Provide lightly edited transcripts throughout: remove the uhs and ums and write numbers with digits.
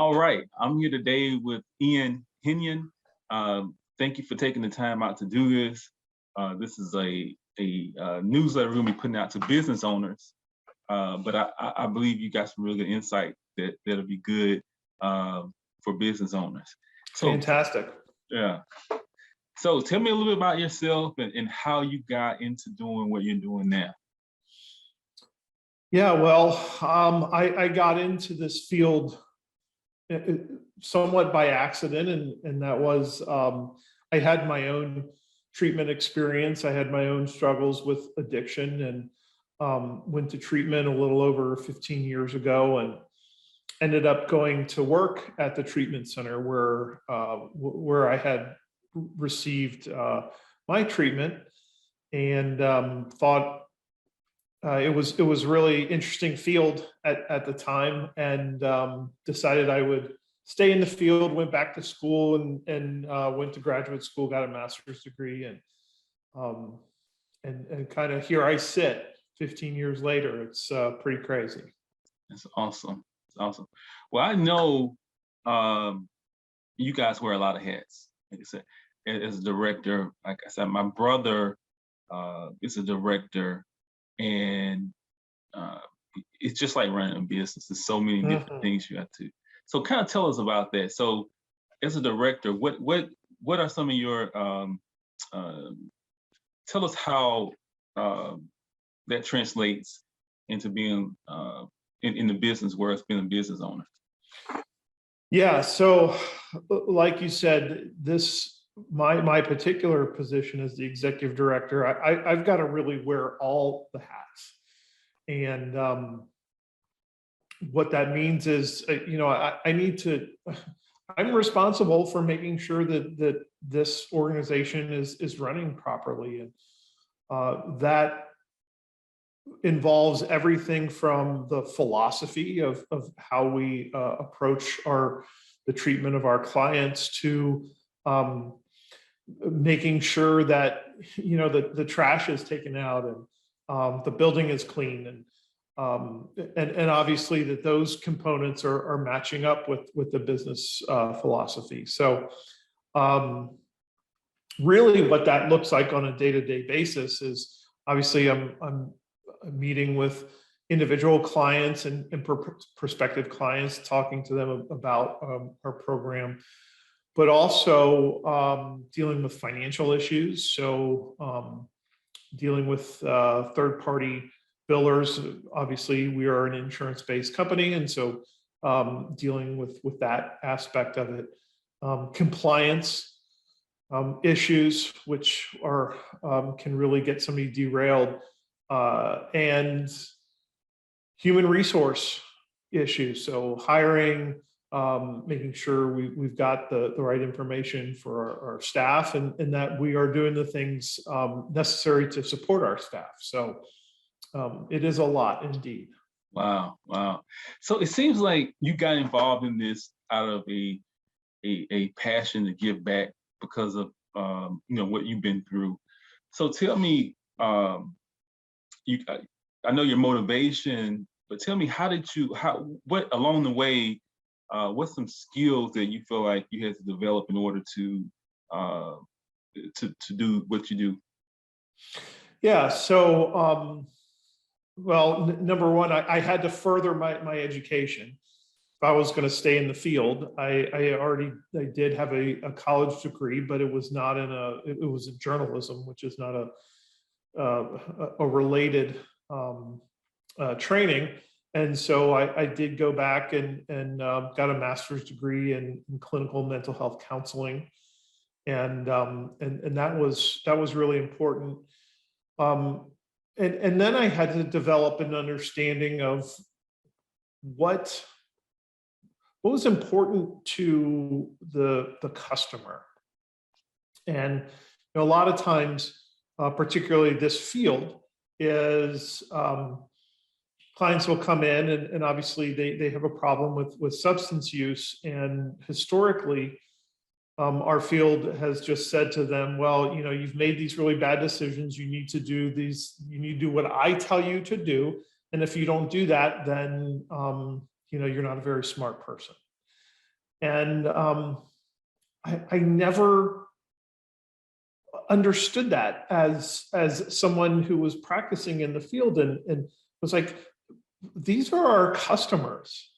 All right, I'm here today with Ian Henyon. Thank you for taking the time out to do this. This is a newsletter we're gonna be putting out to business owners, but I believe you got some really good insight that'll be good for business owners. So, fantastic. yeah. So tell me a little bit about yourself and how you got into doing what you're doing now. Yeah, well, I got into this field somewhat by accident, and that was I had my own treatment experience. I had my own struggles with addiction, and went to treatment a little over 15 years ago, and ended up going to work at the treatment center where I had received my treatment, and thought it was really interesting field at the time, and decided I would stay in the field. Went back to school and went to graduate school, got a master's degree, and kind of here I sit 15 years later. It's pretty crazy. That's awesome. It's awesome. Well, I know you guys wear a lot of hats. Like I said, as a director, like I said, my brother is a director, and it's just like running a business. There's so many different things you have to. So kind of tell us about that. So as a director, what are some of your tell us how that translates into being in the business world, as being a business owner? Yeah, so like you said, my particular position as the executive director, I've got to really wear all the hats. And what that means is, I need to, I'm responsible for making sure that this organization is running properly. And that involves everything from the philosophy of how we approach the treatment of our clients, to making sure that the trash is taken out, and the building is clean, and obviously that those components are matching up with the business philosophy. So really what that looks like on a day-to-day basis is, obviously I'm meeting with individual clients and prospective clients, talking to them about our program, but also dealing with financial issues. So dealing with third-party billers. Obviously, we are an insurance-based company, and so dealing with that aspect of it. Compliance issues, which are can really get somebody derailed, and human resource issues. So hiring, making sure we've got the right information for our staff, and that we are doing the things necessary to support our staff. So it is a lot indeed. Wow. So it seems like you got involved in this out of a passion to give back because of what you've been through. So tell me, I know your motivation, but tell me, what along the way, what's some skills that you feel like you had to develop in order to do what you do? Yeah, so well, number one, I had to further my education. If I was going to stay in the field, I did have a college degree, but it was not it was in journalism, which is not a related training. And so I did go back and got a master's degree in clinical mental health counseling, and that was really important. And then I had to develop an understanding of what was important to the customer. And a lot of times, particularly this field, is clients will come in and obviously they have a problem with substance use. And historically, our field has just said to them, well, you've made these really bad decisions. You need to do what I tell you to do. And if you don't do that, then, you're not a very smart person. And I never understood that as someone who was practicing in the field, and was like, these are our customers.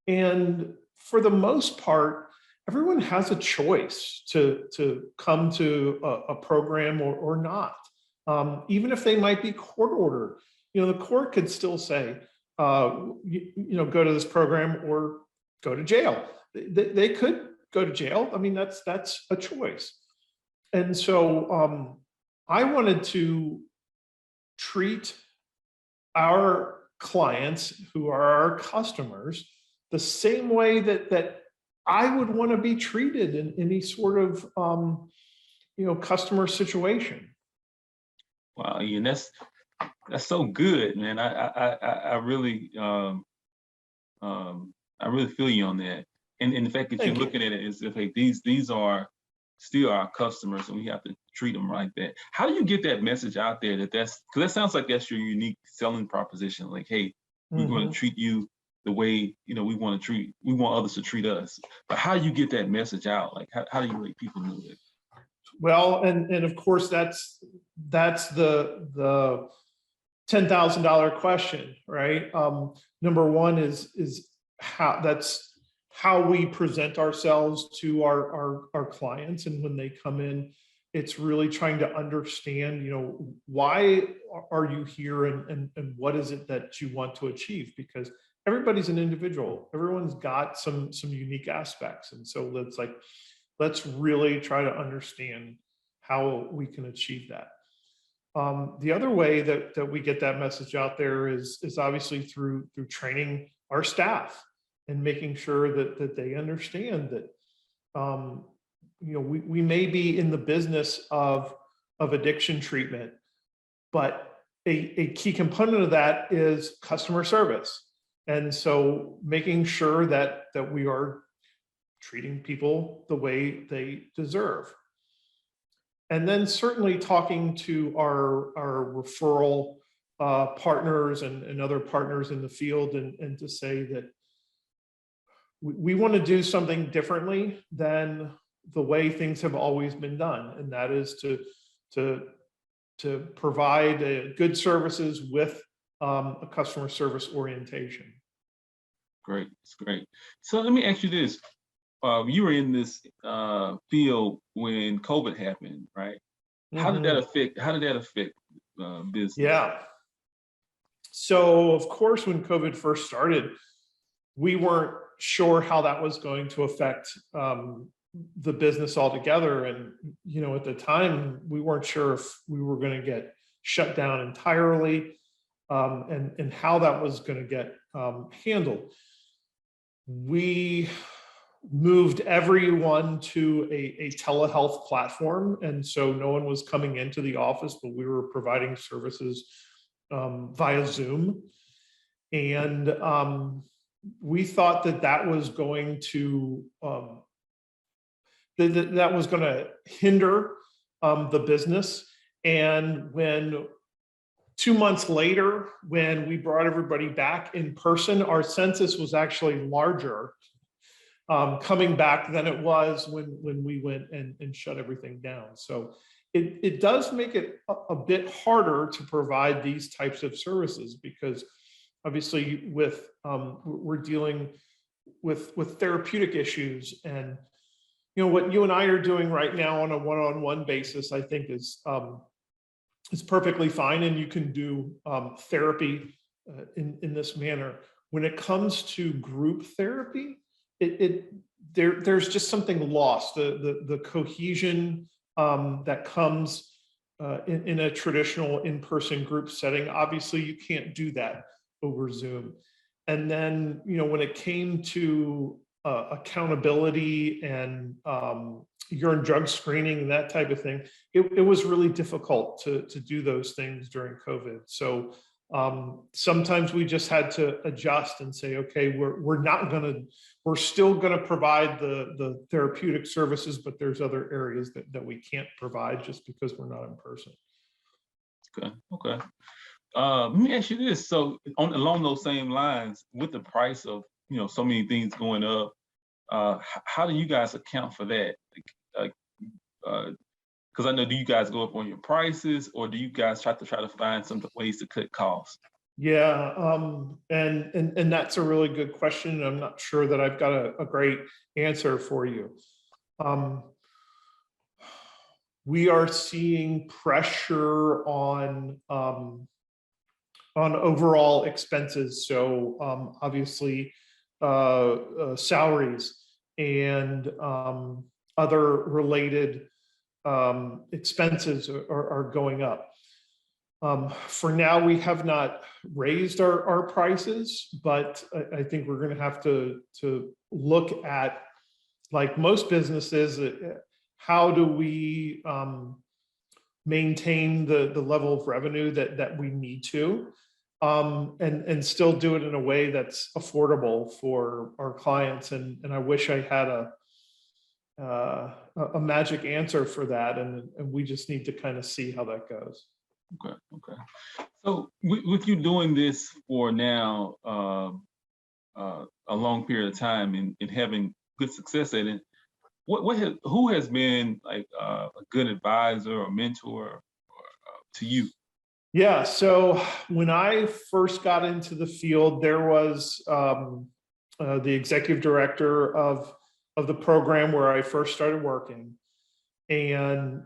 And for the most part, everyone has a choice to come to a program or not. Even if they might be court ordered, the court could still say, go to this program or go to jail. They could go to jail. I mean, that's a choice. And so I wanted to treat our clients, who are our customers, the same way that I would want to be treated in any sort of customer situation. Wow, Ian, that's so good, man. I really I really feel you on that. And the fact that you're looking at it is, if hey, these are still our customers, and we have to treat them like that. How do you get that message out there? Because that sounds like that's your unique selling proposition. Like, hey, we're going to treat you the way we want others to treat us. But how do you get that message out? Like, how do you make people know it? Well, and of course that's the $10,000 question, right? Number one is how we present ourselves to our clients, and when they come in, it's really trying to understand, why are you here, and what is it that you want to achieve? Because everybody's an individual. Everyone's got some unique aspects, and so let's really try to understand how we can achieve that. The other way that we get that message out there is obviously through training our staff and making sure that they understand that we may be in the business of addiction treatment, but a key component of that is customer service. And so making sure that we are treating people the way they deserve. And then certainly talking to our referral partners and other partners in the field, and to say that we want to do something differently than the way things have always been done. And that is to provide good services with a customer service orientation. Great, it's great. So let me ask you this. You were in this field when COVID happened, right? How did that affect business? Yeah. So of course, when COVID first started, we weren't sure how that was going to affect the business altogether. And at the time, we weren't sure if we were going to get shut down entirely, and how that was going to get handled. We moved everyone to a telehealth platform. And so no one was coming into the office, but we were providing services via Zoom. And we thought that was going to hinder the business. And when 2 months later, when we brought everybody back in person, our census was actually larger coming back than it was when we went and shut everything down. So it does make it a bit harder to provide these types of services, because obviously we're dealing with therapeutic issues. And what you and I are doing right now on a one-on-one basis, I think is perfectly fine, and you can do therapy in this manner. When it comes to group therapy, there's just something lost. The cohesion that comes in a traditional in-person group setting. Obviously, you can't do that over Zoom. And then, when it came to accountability and urine drug screening and that type of thing, it was really difficult to do those things during COVID. So sometimes we just had to adjust and say, okay, we're still going to provide the therapeutic services, but there's other areas that we can't provide just because we're not in person. Okay. Let me ask you this. So along those same lines, with the price of so many things going up, how do you guys account for that? Like, because I know, do you guys go up on your prices, or do you guys try to find some ways to cut costs? Yeah, and that's a really good question. I'm not sure that I've got a great answer for you. Um, we are seeing pressure on overall expenses. So obviously, salaries and other related expenses are going up. For now, we have not raised our prices, but I think we're going to have to look at, like most businesses, how do we maintain the level of revenue that we need to, and still do it in a way that's affordable for our clients. And I wish I had a magic answer for that, and we just need to kind of see how that goes. Okay. So with you doing this for now a long period of time and having good success at it, who has been like a good advisor or mentor to you? Yeah, so when I first got into the field, there was the executive director of the program where I first started working, and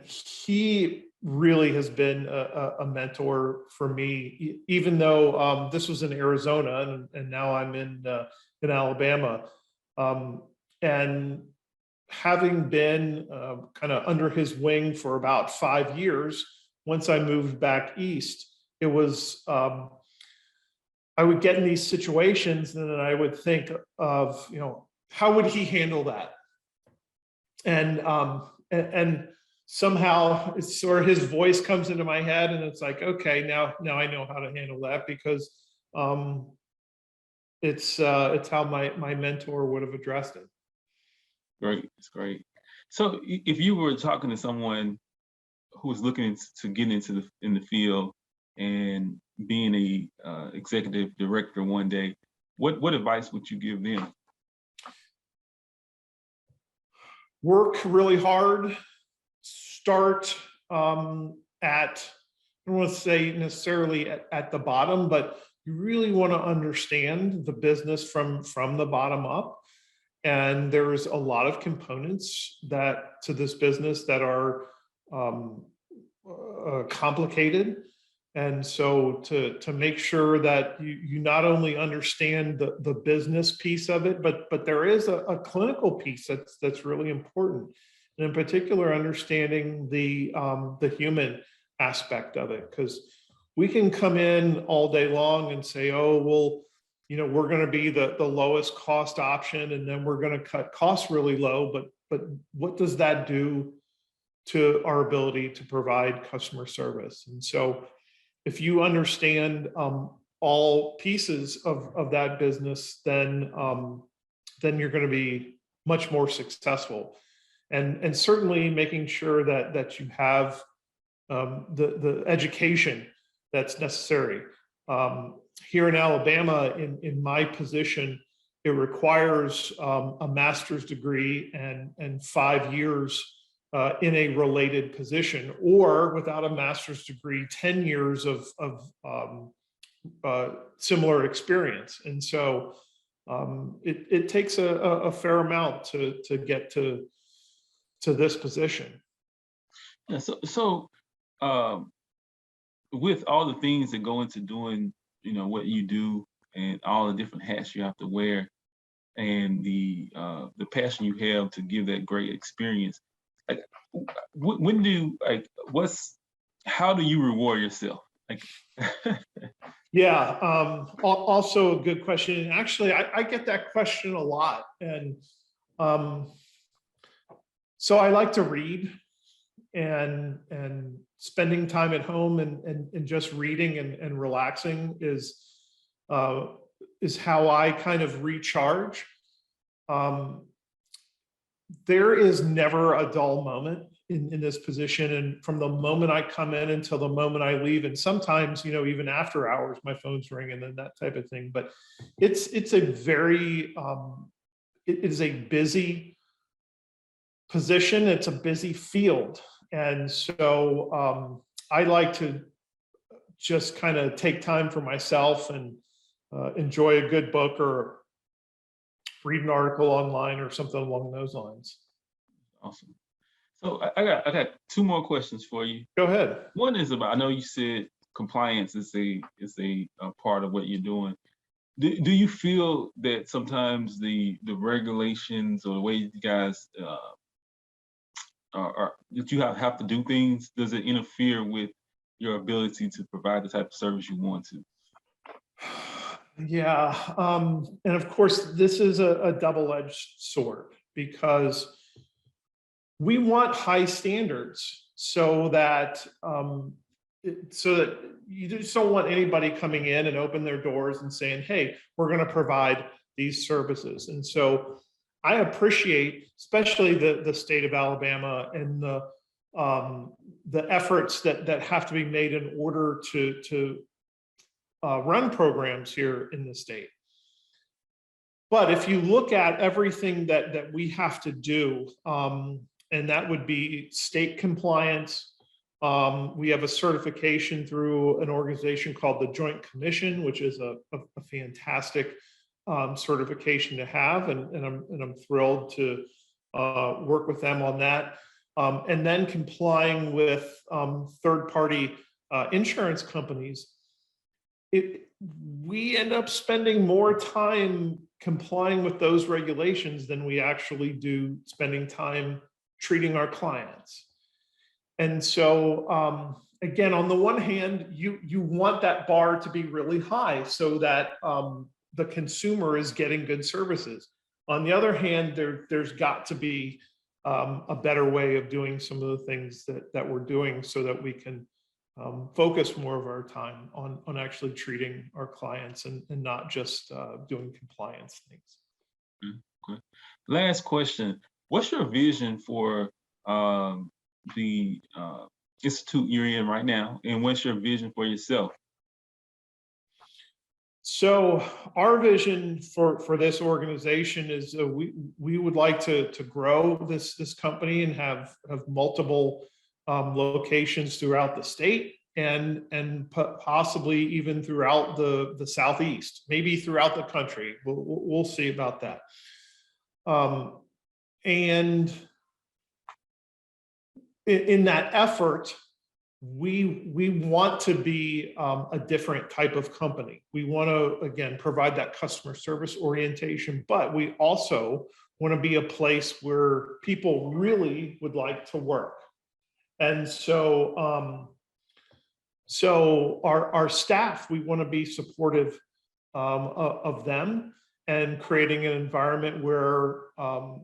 he really has been a mentor for me, even though this was in Arizona and now I'm in Alabama. And having been kind of under his wing for about 5 years, once I moved back east, it was, I would get in these situations and then I would think of, how would he handle that? And somehow it's sort of his voice comes into my head and it's like, okay, now I know how to handle that, because it's how my mentor would have addressed it. Great, it's great. So if you were talking to someone who was looking to get into the field and being a executive director one day, what advice would you give them? Work really hard. Start at, I don't want to say necessarily at the bottom, but you really want to understand the business from the bottom up. And there's a lot of components to this business that are complicated. And so to make sure that you not only understand the business piece of it, but there is a clinical piece that's really important. And in particular, understanding the human aspect of it, because we can come in all day long and say, oh, well, we're going to be the lowest cost option, and then we're going to cut costs really low. But what does that do to our ability to provide customer service? And so if you understand all pieces of that business, then you're going to be much more successful. And certainly making sure that you have the education that's necessary. Here in Alabama, in my position, it requires a master's degree and 5 years in a related position, or without a master's degree, 10 years of similar experience. And so it takes a fair amount to get to this position. Yeah, so with all the things that go into doing, what you do and all the different hats you have to wear, and the passion you have to give that great experience, like, how do you reward yourself? Like, Yeah, also a good question. Actually, I get that question a lot. And so I like to read, and spending time at home and just reading and relaxing is how I kind of recharge. There is never a dull moment in this position, and from the moment I come in until the moment I leave, and sometimes even after hours, my phone's ringing and that type of thing. But it's a very it is a busy position. It's a busy field. And so I like to just kind of take time for myself and enjoy a good book or read an article online or something along those lines. Awesome. So I got two more questions for you. Go ahead. One is about, I know you said compliance is a part of what you're doing. Do you feel that sometimes the regulations or the way you guys are that you have to do things, does it interfere with your ability to provide the type of service you want to? Yeah, and of course, this is a double-edged sword because we want high standards so that you just don't want anybody coming in and open their doors and saying, "Hey, we're going to provide these services." And so, I appreciate, especially the state of Alabama and the efforts that have to be made in order to run programs here in the state. But if you look at everything that we have to do, and that would be state compliance. We have a certification through an organization called the Joint Commission, which is a fantastic certification to have, and I'm thrilled to work with them on that. And then complying with third-party insurance companies. We end up spending more time complying with those regulations than we actually do spending time treating our clients. And so, again, on the one hand, you want that bar to be really high so that the consumer is getting good services. On the other hand, there's got to be a better way of doing some of the things that we're doing so that we can focus more of our time on actually treating our clients and not just doing compliance things. Okay. Last question. What's your vision for the institute you're in right now, and what's your vision for yourself? So our vision for this organization is we would like to grow this company and have multiple locations throughout the state and possibly even throughout the Southeast, maybe throughout the country. We'll see about that. And in that effort, we want to be a different type of company. We want to, again, provide that customer service orientation, but we also want to be a place where people really would like to work. And so, our staff, we want to be supportive of them and creating an environment where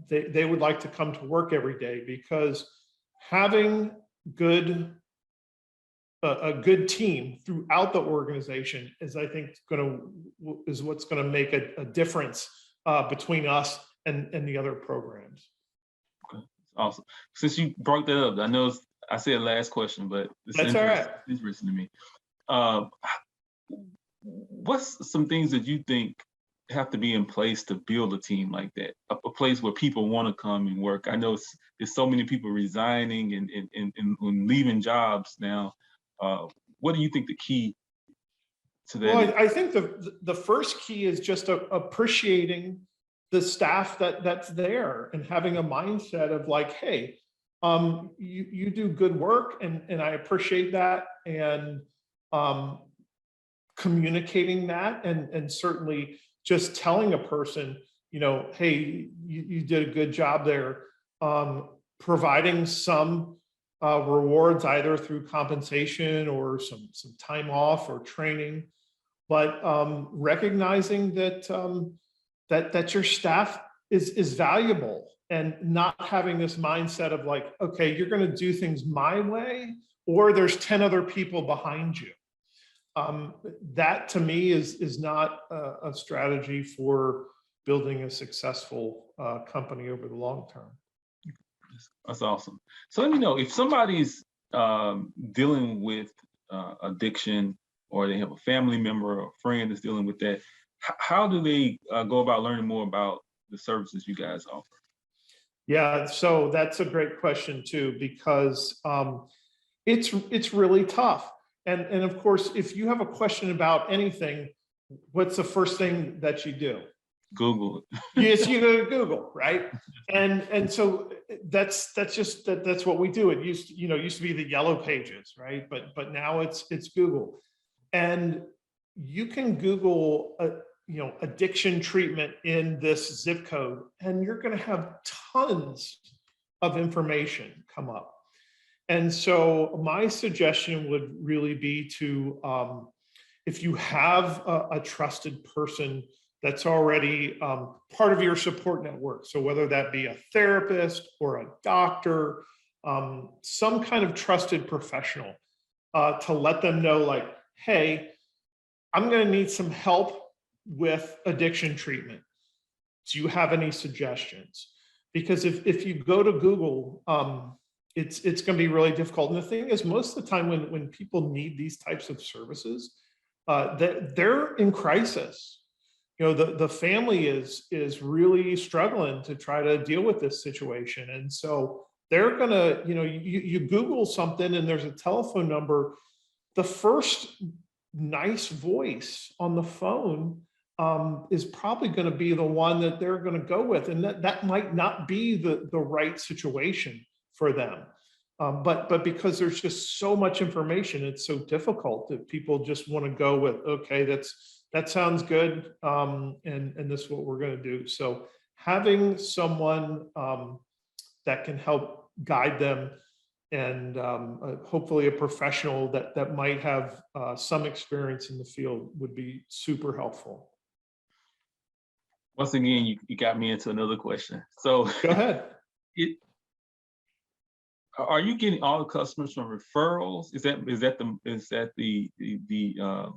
they would like to come to work every day, because having a good team throughout the organization is, I think, is what's going to make a difference between us and the other programs. Okay. Awesome. Since you brought that up, I know I said last question, but That's all right. It's interesting to me. What's some things that you think have to be in place to build a team like that? A place where people want to come and work. I know there's so many people resigning and leaving jobs now. What do you think the key to that? Well, I think the first key is just appreciating the staff that's there and having a mindset of like, hey, you do good work and I appreciate that, and communicating that and certainly just telling a person, hey, you did a good job there, providing some rewards either through compensation or some time off or training, but recognizing that your staff is valuable, and not having this mindset of like, okay, you're going to do things my way, or there's 10 other people behind you. That to me is not a strategy for building a successful company over the long term. That's awesome. So let me know if somebody's dealing with addiction, or they have a family member or a friend that's dealing with that. How do they go about learning more about the services you guys offer? Yeah, so that's a great question too, because it's really tough. And of course, if you have a question about anything, what's the first thing that you do? Google. Yes, you go to Google, right? And so that's what we do. It used to be the yellow pages, right? But now it's Google, and you can Google addiction treatment in this zip code, and you're going to have tons of information come up. And so my suggestion would really be to, if you have a trusted person that's already part of your support network, so whether that be a therapist or a doctor, some kind of trusted professional, to let them know, like, hey, I'm going to need some help with addiction treatment. Do you have any suggestions? Because if you go to Google, it's going to be really difficult. And the thing is, most of the time when people need these types of services, they're in crisis. The family is really struggling to try to deal with this situation. And so they're gonna, you Google something and there's a telephone number, the first nice voice on the phone is probably going to be the one that they're going to go with. And that might not be the right situation for them. But because there's just so much information, it's so difficult that people just want to go with, okay, that sounds good. And this is what we're going to do. So having someone that can help guide them, and hopefully a professional that might have some experience in the field would be super helpful. Once again, you got me into another question. So go ahead. Are you getting all the customers from referrals? Is that the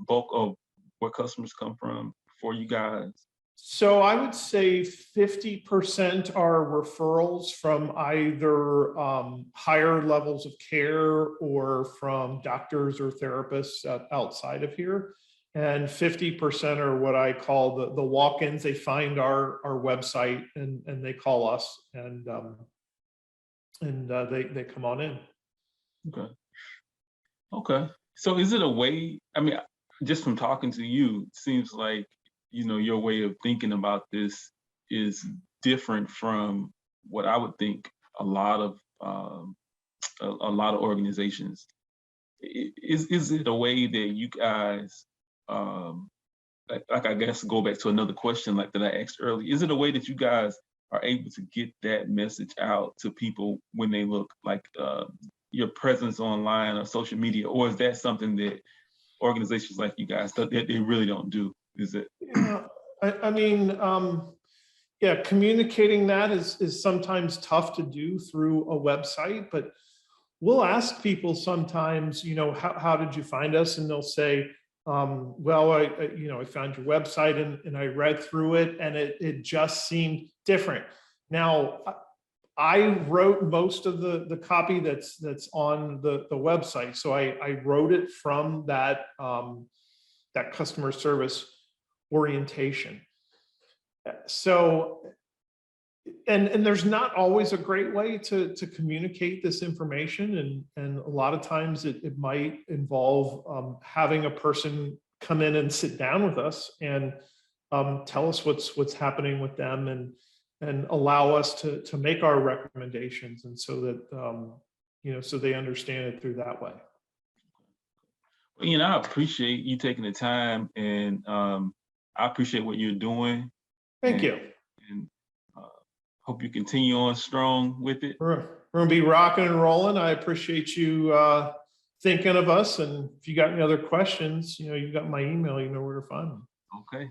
bulk of where customers come from for you guys? So I would say 50% are referrals from either higher levels of care or from doctors or therapists outside of here. And 50% are what I call the walk-ins. They find our website and they call us, and they come on in. Okay. So is it a way, I mean, just from talking to you, it seems like, your way of thinking about this is different from what I would think a lot of organizations. Is it a way that you guys, like I guess go back to another question like that I asked earlier, is it a way that you guys are able to get that message out to people when they look, like your presence online or social media, or is that something that organizations like you guys that they really don't do? Is it? Yeah, I mean, yeah, communicating that is sometimes tough to do through a website, but we'll ask people sometimes, how did you find us? And they'll say, well, I found your website and I read through it and it just seemed different. Now, I wrote most of the copy that's on the website. So I wrote it from that customer service orientation. So, and there's not always a great way to communicate this information. And a lot of times it might involve having a person come in and sit down with us and tell us what's happening with them, and allow us to make our recommendations. And so that, so they understand it through that way. Well, I appreciate you taking the time, and I appreciate what you're doing. Thank you. And hope you continue on strong with it. We're going to be rocking and rolling. I appreciate you thinking of us. And if you got any other questions, you got my email, you know where to find me. Okay.